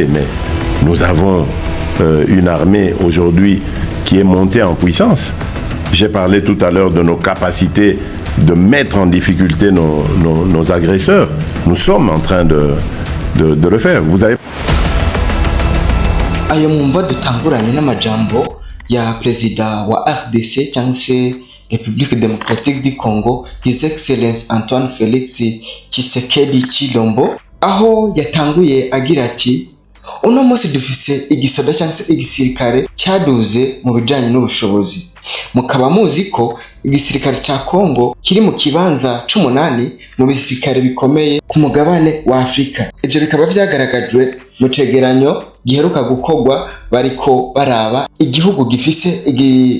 Mais nous avons une armée aujourd'hui qui est montée en puissance. J'ai parlé tout à l'heure de nos capacités de mettre en difficulté nos agresseurs. Nous sommes en train de le faire. Vous avez... Ayo mwumva dutanguranye n'amajambo ya Perezida wa RDC cyangwa se République démocratique du Congo, His Excellence Antoine Félix Tshisekedi Tshilombo, aho yatanguye agira ati uno munsi dufise igisoda cyangwa se igisirikare cyaduze mu bijanye n'ubushobozi. Mukaba muzi ko igisirikare ca Congo kiri mu kibanza c'umunani mu bisirikare bikomeye ku mugabane wa Afrika. Ivyo bikaba vyagaragajwe mu cegeranyo giheruka gukorwa bariko baraba igihugu gifise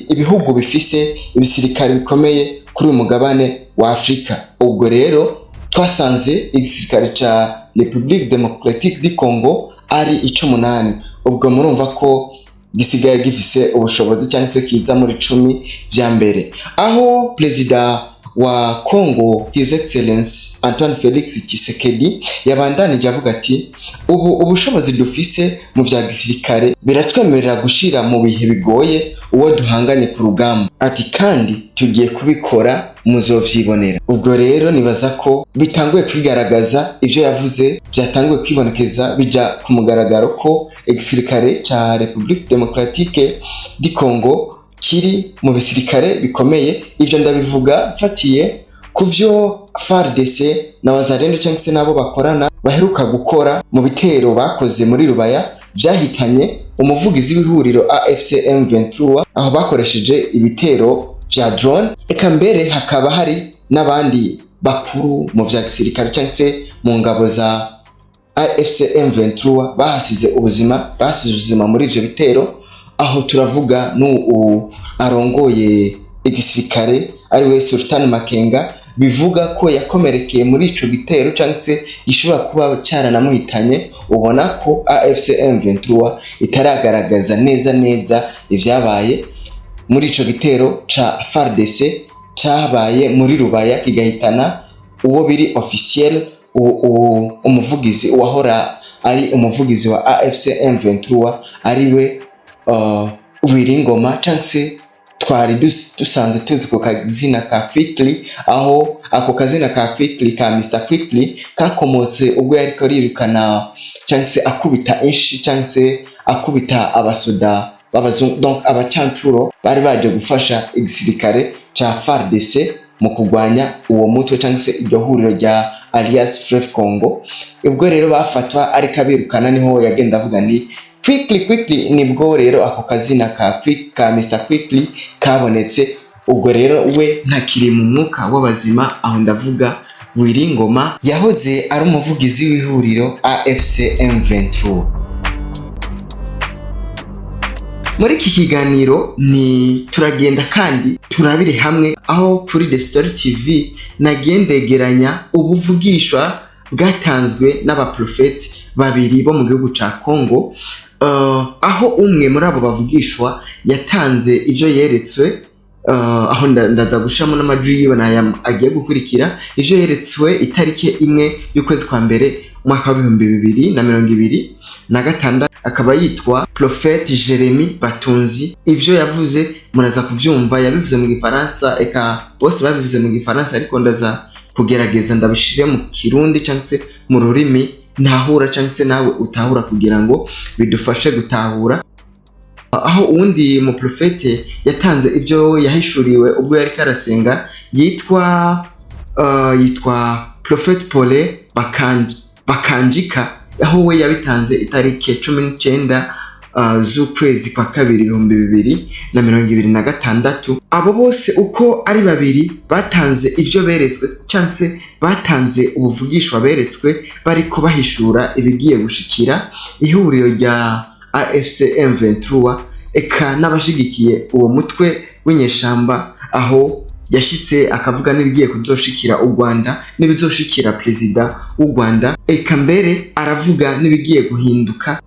ibihugu bifise ibisirikare bikomeye kuri uyu mugabane wa Afrika. Ubwo rero twasanze igisirikare ca République démocratique du Congo ari ic'8. Ubwo murumva ko gisigaye gifise ubushobozi cyangwa se kiza muri 10 vya mbere. Aho Perezida wa Congo His Excellence Antoine Félix Tshisekedi yabandanije avuga ati ubu ubushobozi dufise mu vya gisirikare biratwemerera gushira mu bihe bigoye uwo duhanganye ku rugamba. Ati kandi tugiye kubikora muzovyibonera. Ubwo rero nibaza ko bitanguye kwigaragaza ivyo yavuze, byatanguye kwibonekeza bija ku mugaragaro ko igisirikare ca République démocratique du Congo kiri mu bisirikare bikomeye. Ivyo ndabivuga mfatiye kuvyo FARDC na Wazalendo cyangwa se nabo bakorana baheruka gukora mu bitero bakoze muri Rubaya vyahitanye umuvugizi w'ihuriro AFC M23, aho bakoresheje ibitero vya drone. Eka mbere hakaba hari n'abandi bakuru mu vya gisirikare cyangwa se mu ngabo za AFC M23 bahasize ubuzima muri ivyo bitero. Aho turavuga arongoye igisirikare ari we Sultan Makenga, bivuga ko yakomerekeye muri ico gitero cyangwa se gishobora kuba cyaranamuhitanye. Ubona ko AFC M23 itaragaragaza neza ivyabaye muri ico gitero ca FARDC cabaye muri Rubaya kigahitana uwo biri officiel umuvugizi wahora ari umuvugizi wa AFC M23 ari we Wiringoma cyangwa se twari dusanzwe tuzi ko kazina ka Quickly, aho ako kazina ka Quickly ka Mr Quickly kakomotse ubwo yari korirukana cyangwa se akubita inshi cyangwa se akubita abasoda babazungu, donc abacancuro bari baje gufasha igisirikare ca FARDC mu kugwanya uwo mutwe cyangwa se iryo huriro rya Alliance Fleuve Congo. Ubwo rero bafatwa ari kabirukana, niho yagenda avuga ni Quickly nibwo rero ako kazina ka Mr Quickly kabonetse. Ubwo rero we ntakiri mu mwuka w'abazima, aho ndavuga Wiringoma yahoze ari umuvugizi w'ihuriro AFC M23. Muri iki kiganiro ni turagenda kandi turabire hamwe, aho kuri The Story TV nagendegeranya ubuvugishwa bwatanzwe n'abaprofeti babiri bo mu gihugu ca Congo, aho umwe muri abo bavugishwa yatanze ivyo yeretswe, aho ndaza gushamo n'amajwi yiwe agiye gukurikira. Ivyo yeretswe itariki 1 y'ukwezi kwa mbere mwaka wa 2026, akaba yitwa Prophète Jérémie Batunzi. Ivyo yavuze muraza kuvyumva, yabivuze mu Gifaransa, eka bose babivuze mu Gifaransa, ariko ndaza kugerageza ndabishire mu Kirundi cyangwa se mu rurimi ntahura cyangwa se nawe utahura kugira ngo bidufashe gutahura. Aho uwundi mu profete yatanze ivyo yahishuriwe ubwo yari karasenga yitwa Prophet Paul Bakanjika, aho we yabitanze itariki 19 z'ukwezi kwa kabiri 2026. Abo bose uko ari babiri batanze ivyo beretswe cyangwa se batanze ubuvugishwa beretswe bariko bahishura ibigiye gushikira ihuriro rya AFC M23 eka n'abashigikiye uwo mutwe w'inyeshamba, aho yashitse akavuga n'ibigiye kuzoshikira u Rwanda n'ibizoshikira Perezida w'u Rwanda, eka mbere aravuga n'ibigiye guhinduka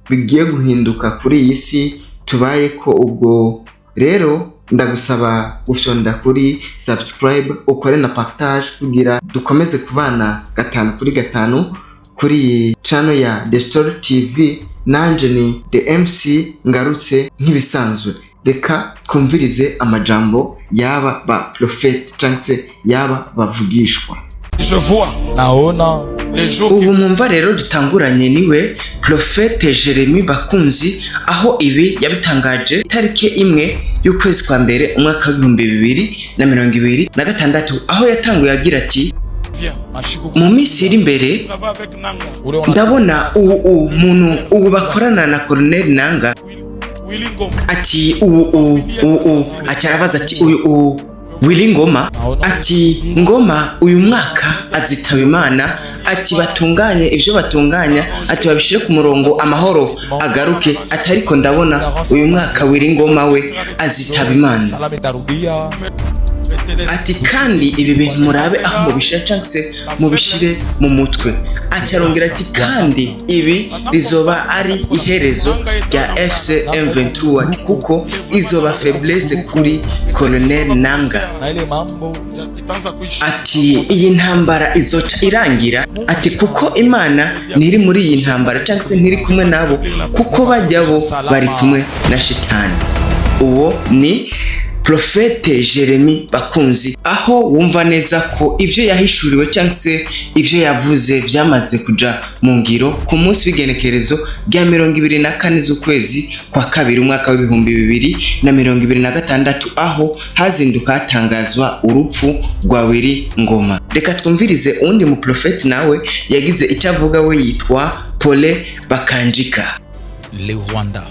kuri iyi si tubaye ko. Ubwo rero ndagusaba gufyonda kuri subscribe, ukore na partage kugira dukomeze kubana 5 kuri 5 kuri iyi channel ya The Story TV. Nanje ni The MC ngarutse nk'ibisanzwe. Reka twumvirize amajambo yaba ba prophète cyangwa yaba bavugishwa. Je vois naona ubu mwumva rero dutanguranye niwe Prophète Jeremy Bakunzi, aho ibi yabitangaje itariki imwe y'ukwezi kwa mbere umwaka wa 2026, aho yatanguye agira ati mu minsi iri imbere ndabona ubu bakorana na Colonel Nanga ati acyarabaza ati Willy Ngoma ati Ngoma uyu mwaka azitaba Imana, ati batunganye ivyo batunganya, ati babishire ku murongo amahoro agaruke, ati ariko ndabona uyu mwaka Willy Ngoma we azitaba Imana. Ati kandi ibi bintu murabe aho mubishira cyangse mubishire mu mutwe. Acyarongera ati kandi ibi rizoba ari iherezo rya FC M23 kuko izoba faiblesse kuri Colonel Nanga. Ati iyi ntambara izoca irangira, ati kuko Imana ntiri muri iyi ntambara cyangse ntiri kumwe nabo kuko bajyabo bari kumwe na shitani. Uwo ni Prophète Jeremy Bakunzi, aho wumva neza ko ivyo yahishuriwe cyangwa se ivyo yavuze vyamaze kuja mu ngiro ku munsi w'igenekerezo rya 24 z'ukwezi kwa kabiri umwaka wa 2026, aho hazinduka hatangazwa urupfu rwa Willy Ngoma. Reka twumvirize undi mu prophète nawe yagize icyo avuga, we yitwa Paule Bakanjika. le Rwanda.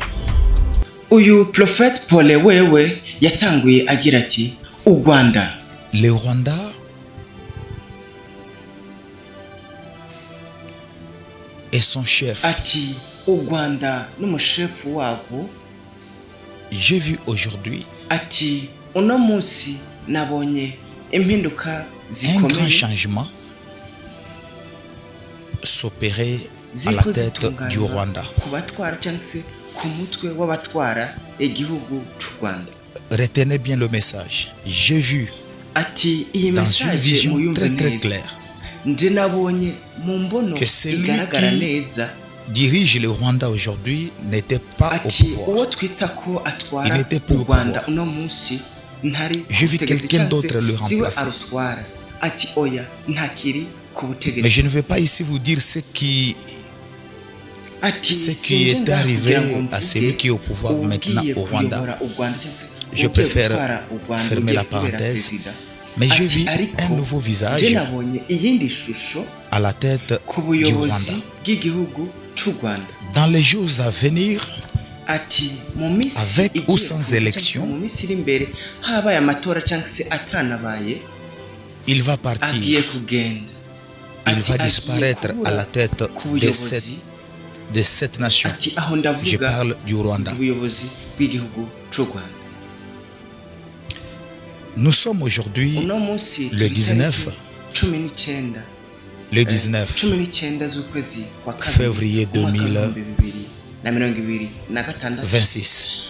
Uyu Prophète Paule wewe yatanguye agira ati u Rwanda, Le Rwanda et son chef. ati u Rwanda n'umushefu wabo. J'ai vu aujourd'hui Ati uno munsi nabonye impinduka un zikomeye grand changement s'opérer à la tête du Rwanda. kubatwara cyangwa se ku mutwe w'abatwara igihugu cy'u Rwanda. Retenez bien le message. J'ai vu Ati iyi dans une message vision muyumve très très neza. claire Nje nabonye mu mbono que celui igaragara qui neza. dirige le Rwanda aujourd'hui n'était pas au Ati pouvoir. uwo twita ko atwara Il n'était plus u au Rwanda pouvoir. uno munsi ntari Je vis kubutegetsi quelqu'un cyangwa se d'autre le siwe remplacer. arutwara. Ati oya ntakiri ku Mais butegetsi. je ne vais pas ici vous dire ce qui est arrivé à celui qui est au pouvoir maintenant au Rwanda. Je préfère fermer la parenthèse. Mais je vis un nouveau visage à la tête du Rwanda. Dans les jours à venir, avec ou sans élection, il va partir. Il va disparaître à la tête de cette nation. Je parle du Rwanda. Nous sommes aujourd'hui le 19 février 2026.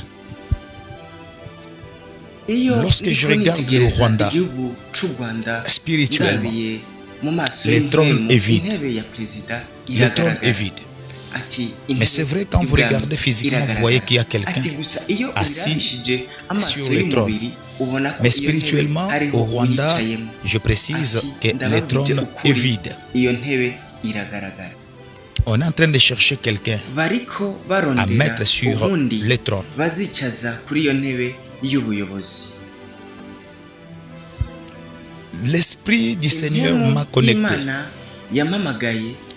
Lorsque je regarde le Rwanda spirituellement, le trône est vide. Le trône est vide. Mais c'est vrai, quand vous regardez physiquement, vous voyez qu'il y a quelqu'un assis sur le trône. Mais spirituellement, au Rwanda, je précise que le trône est vide. On est en train de chercher quelqu'un à mettre sur le trône. L'Esprit du Seigneur m'a connecté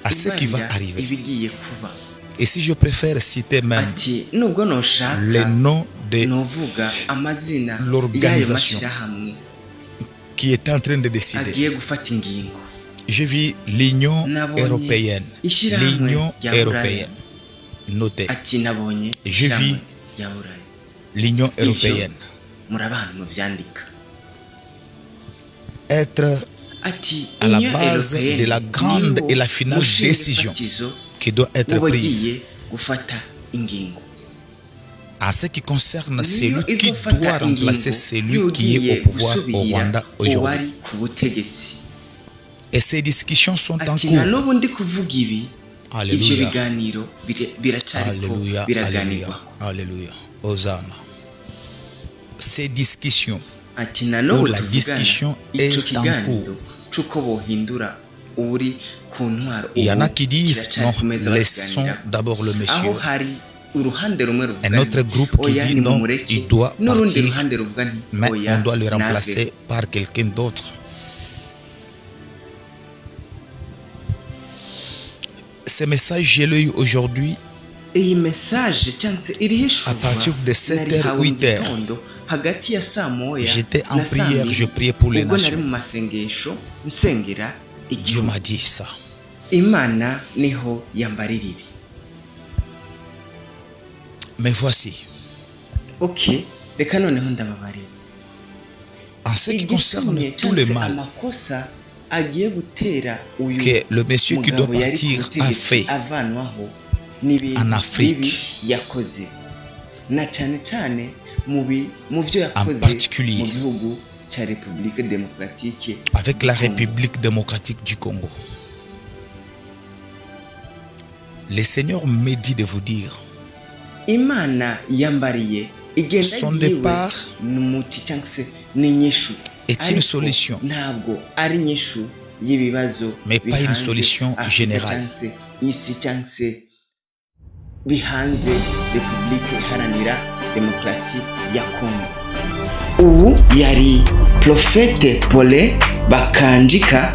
à ce qui va arriver. Et si je préfère citer même le nom de l'organisation qui est en train de décider, je vis l'Union européenne. L'Union européenne. Notez. Je vis l'Union européenne. Être à la base de la grande et la finale décision qui doit être prise. En ce qui concerne celui qui doit remplacer celui qui est au pouvoir au Rwanda aujourd'hui. Et ces discussions sont en ati cours. na n'ubu ndi kuvuga ibi ibyo Alléluia. biganiro biracariko Alléluia. biraganirwa. Alléluia. Hosanna. Ces discussions ati na n'ubu la discussion tuvugana ico est en kiganiro c'uko bohindura uri ku ntwaro. Il y en a qui disent non, laissons d'abord le aho monsieur. hari uruhande rumwe ruvuga Un autre groupe qui dit non, il doit n'urundi partir, ruhande ruvuga nti mais oya on doit le nave. remplacer par quelqu'un d'autre. Ce message, je l'ai eu aujourd'hui iyi message cyangwa se iriho à partir de 7h, 8h. hagati ya saa moya J'étais en na saa prière, mbiri, je priais pour les ubwo nari nations. mu masengesho nsengera Dieu igihugu. m'a dit ça. Imana niho yambarira ibi. Mais voici, Okay, reka noneho ndababarira. en ce qui concerne Igitumye tout le cyangwa se mal amakosa agiye gutera uyu que le monsieur qui doit mugabo yari partir ku a butegetsi fait avanwaho n'ibintu en Afrique. bibi yakoze, na cyane cyane mu byo En yakoze particulier mu gihugu cya République démocratique avec la du Congo. République démocratique du Congo. Le Seigneur me dit de vous dire, Imana yambariye igenda Son yiwe départ n'umuti cyangwa se n'inyishu est une ariko solution, ntabwo ari inyishu y'ibibazo mais pas une bihanze solution Afurika générale. cyangwa se isi cyangwa se bihanze Repubulika Iharanira Demokarasi ya Kongo. Ubu yari Prophète Paulin Bakanjika,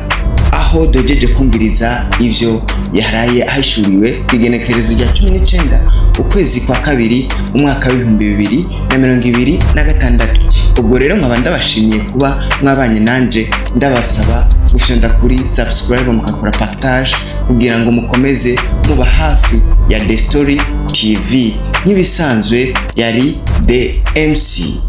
aho dojeje kumviriza ivyo yaraye ahishuriwe igenekerezo rya 19 ukwezi kwa kabiri umwaka w'2026. Ubwo rero nkaba ndabashimiye kuba mwabanye nanje, ndabasaba gufyonda kuri subscribe mukakora partage kugira ngo mukomeze muba hafi ya The Story TV. Nk'ibisanzwe yari The MC.